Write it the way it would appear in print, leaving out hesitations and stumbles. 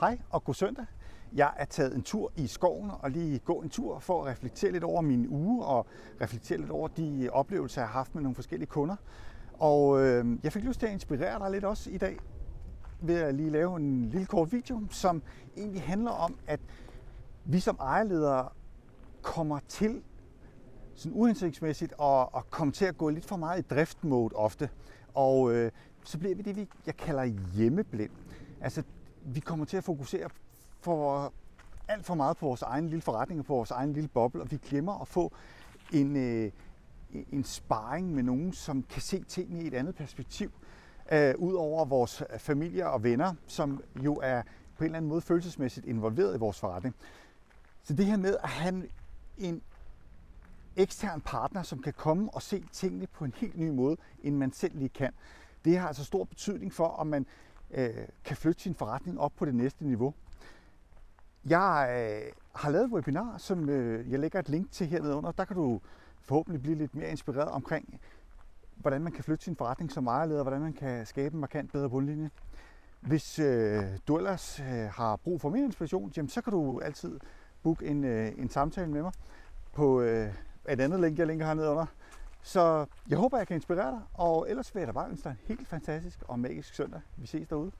Hej og god søndag. Jeg er taget en tur i skoven og lige gå en tur for at reflektere lidt over min uge og reflektere lidt over de oplevelser, jeg har haft med nogle forskellige kunder. Og jeg fik lyst til at inspirere dig lidt også i dag ved at lige lave en lille kort video, som egentlig handler om, at vi som ejerledere kommer til sådan uhensigtsmæssigt og kommer til at gå lidt for meget i driftmode ofte. Og så bliver vi det, jeg kalder hjemmeblind. Altså, vi kommer til at fokusere for alt for meget på vores egen lille forretning og på vores egen lille boble, og vi glemmer at få en sparring med nogen, som kan se tingene i et andet perspektiv, ud over vores familie og venner, som jo er på en eller anden måde følelsesmæssigt involveret i vores forretning. Så det her med at have en ekstern partner, som kan komme og se tingene på en helt ny måde, end man selv lige kan, det har altså stor betydning for, om man kan flytte sin forretning op på det næste niveau. Jeg har lavet et webinar, som jeg lægger et link til hernede under. Der kan du forhåbentlig blive lidt mere inspireret omkring, hvordan man kan flytte sin forretning som ejerleder, hvordan man kan skabe en markant bedre bundlinje. Hvis du ellers har brug for mere inspiration, jamen, så kan du altid booke en samtale med mig på et andet link, jeg linker hernede under. Så jeg håber, jeg kan inspirere dig, og ellers vil jeg da bare ønske dig en helt fantastisk og magisk søndag. Vi ses derude.